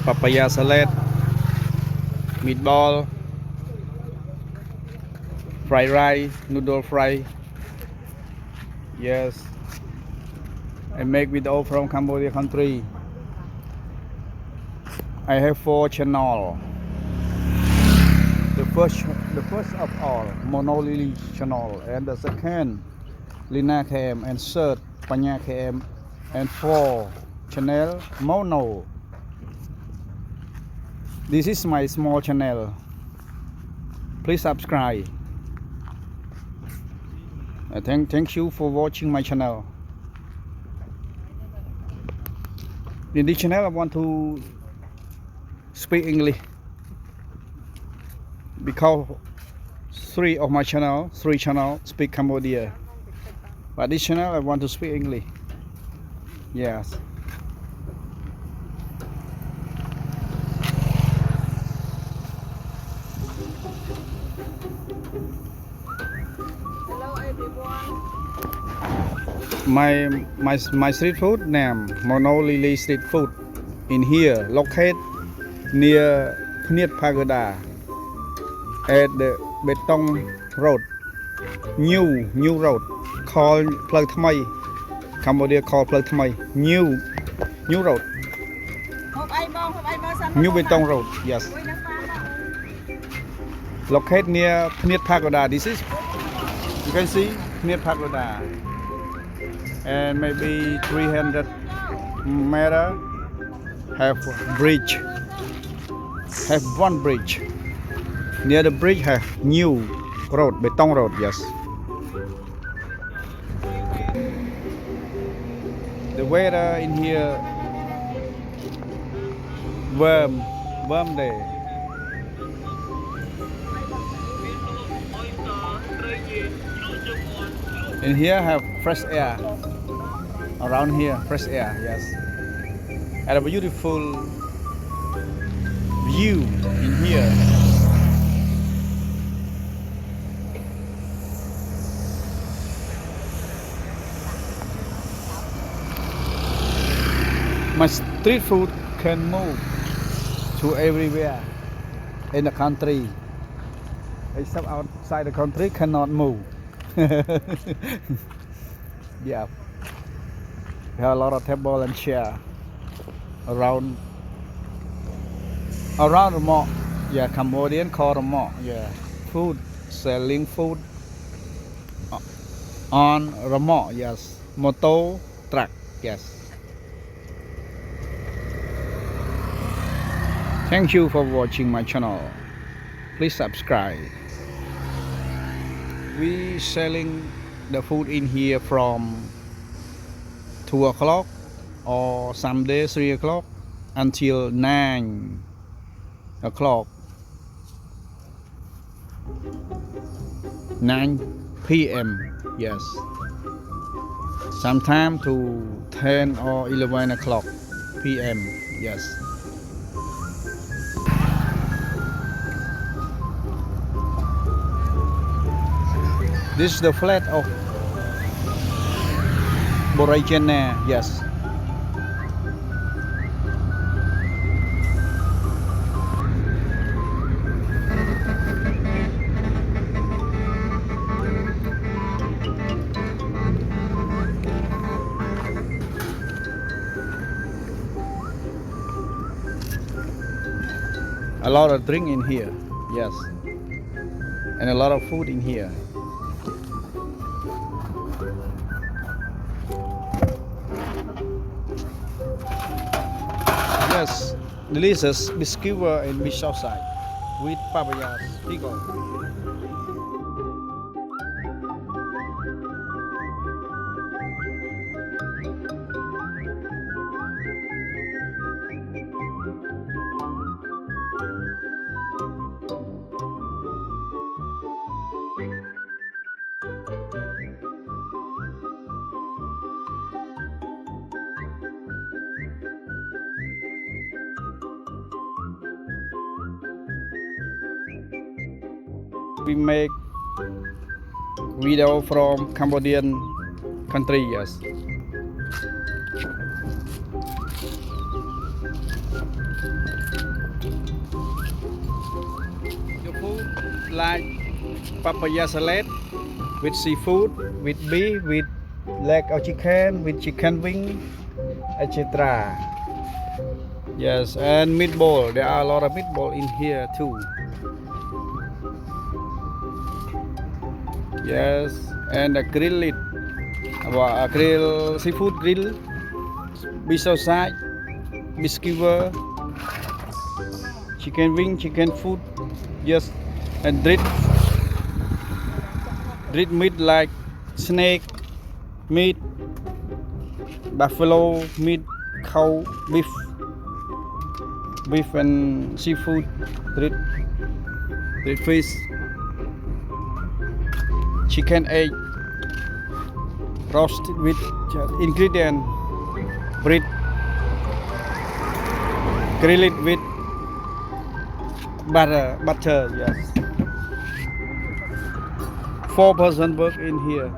papaya salad, meatball, fried rice, noodle fry. Yes, I make video from Cambodia country. I have 4 channel. The first of all, Monolily channel, and the second, Lina KM, and third, Panya KM, and 4 channel, Mono. This is my small channel. Please subscribe. Thank you for watching my channel. In this channel, I want to speak English because three channel speak Cambodia, but this channel I want to speak English. Yes. Hello everyone. My street food name Monolily Street Food in here located near Phniet Pagoda at the Betong Road, new road called Plug Thmai. Cambodia called Plug Thmai. New road, New Betong Road. Yes. Located near Phniet Pagoda. This is, you can see Phniet Pagoda, and maybe 300 meter have bridge. Have one bridge. Near the bridge have new road, Betong Road. Yes. The weather in here warm day. In here have fresh air. Around here, fresh air. Yes. And a beautiful view in here. My street food can move to everywhere in the country, except outside the country cannot move. Yeah, we have a lot of table and chair around the mall. Yeah, Cambodian call the mall. Yeah, food, selling food on the mall. Yes, motor truck. Yes. Thank you for watching my channel. Please subscribe. We selling the food in here from 2 o'clock or some days 3 o'clock until 9 o'clock, 9 p.m. Yes, sometime to 10 or 11 o'clock p.m. Yes. This is the flat of Borajana. Yes. A lot of drink in here. Yes. And a lot of food in here. Yes, delicious biscuit and fish outside with papayas, pickle. We make video from Cambodian country. Yes. like papaya salad with seafood, with beef, with leg of chicken, with chicken wing, etc. Yes, and meatball. There are a lot of meatball in here too. Yes, and a grill it. A grill seafood grill, miso side, biscuit, chicken wing, chicken food. Yes, and dried meat like snake meat, buffalo meat, cow beef and seafood, dried fish, chicken egg, roasted with ingredient, bread, grill it with butter, yes. 4 person work in here,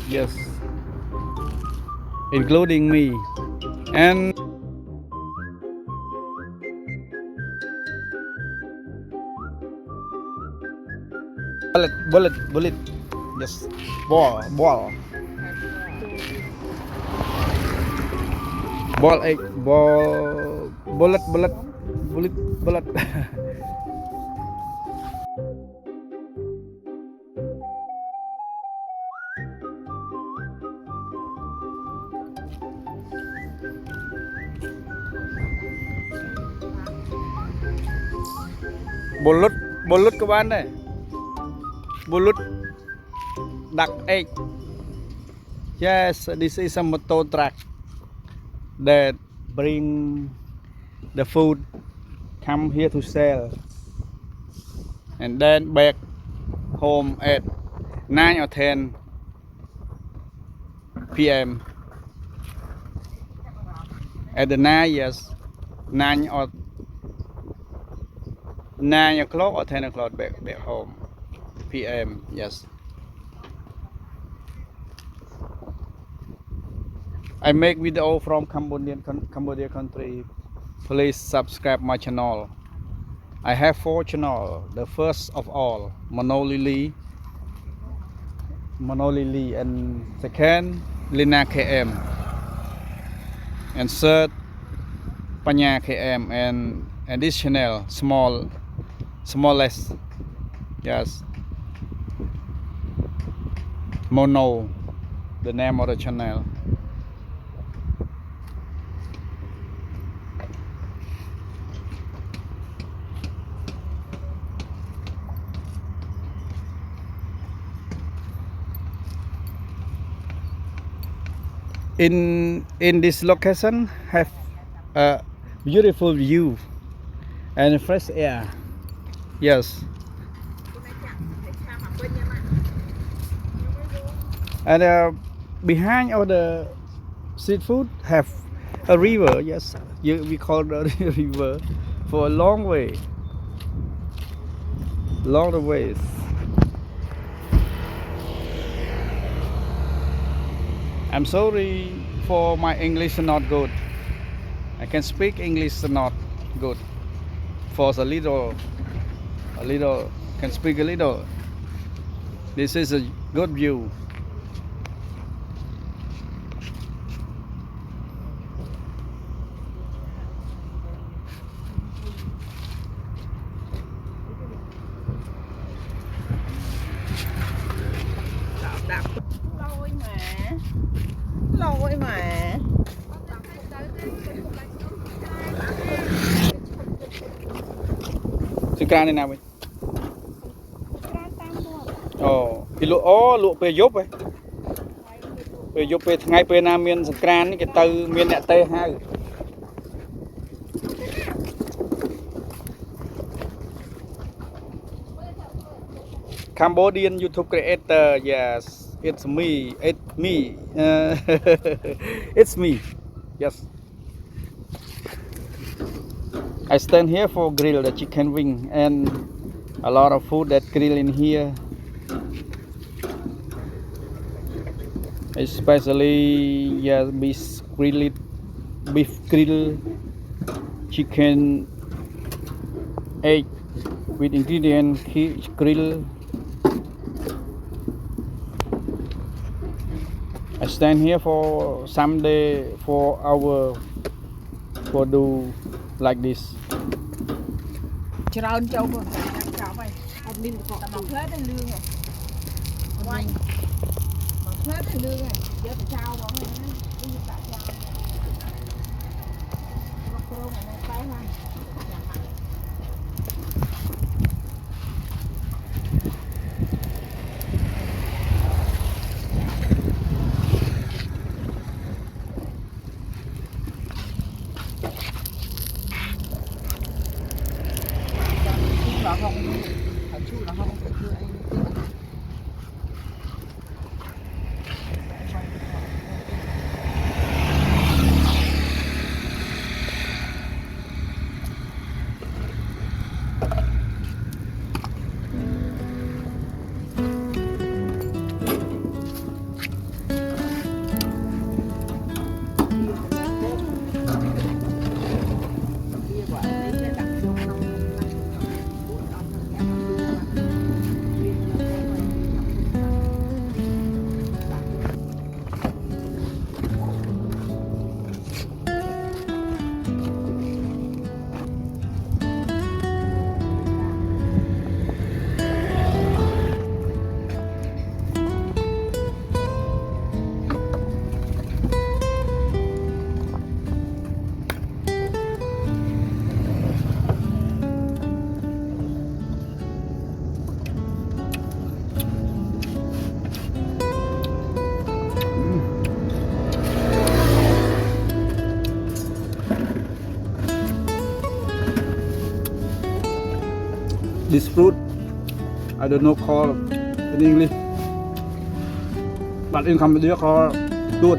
yes, including me, and bullet, yes, ball egg, bullet. Bullet các bạn này, bullet duck egg. Yes, this is a motor truck that bring the food come here to sell and then back home at 9 or 10 p.m. At the night, yes, 9 o'clock or 10 o'clock back home p.m. Yes. I make video from Cambodia country. Please subscribe my channel. I have 4 channels. The first of all, Monolily, and second, Lina KM, and third, Panya KM, and this channel, smallest, yes, Mono, the name of the channel. In this location have a beautiful view and fresh air. Yes. And behind all the street food have a river. Yes, we call the river for a long way. Long the ways. I'm sorry for my English not good. I can speak English not good. For a little, can speak a little. This is a good view. Lôi mà Sư ca này nào vậy? Cái lụa về giúp ấy. Về giúp về ngày về nam miền sạc cái từ miền nẹ tê hai. Cambodian YouTube creator, yes, it's me. It's me, yes. I stand here for grill the chicken wing and a lot of food that grill in here, especially yes, beef grill, chicken egg, with ingredient grill. I stand here for some day for hour for do like this. ច្រើនចូលមកចាំចាប់ហើយអត់មានកកតែមកផ្លែទៅលឿងហើយវាយមកផ្លែទៅលឿងហើយយកទៅចោលហ្មងណានេះដាក់ចោលរកគ្រោងឲ្យតែហ្នឹង là không phải chú là không phải cứ anh This fruit, I don't know call in English, but in Cambodia call tuột.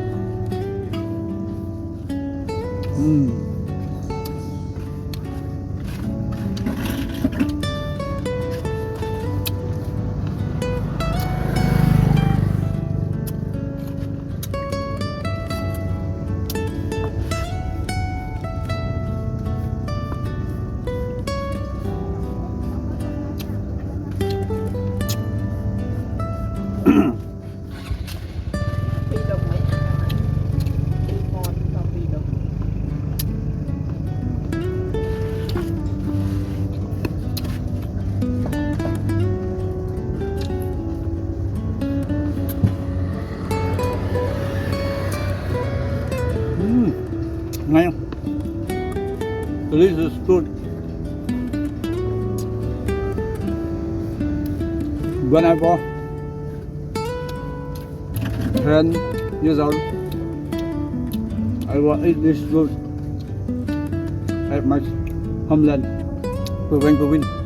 Ngon không? Delicious food. When I was 10 years old, I will eat this food at my homeland, Provence province.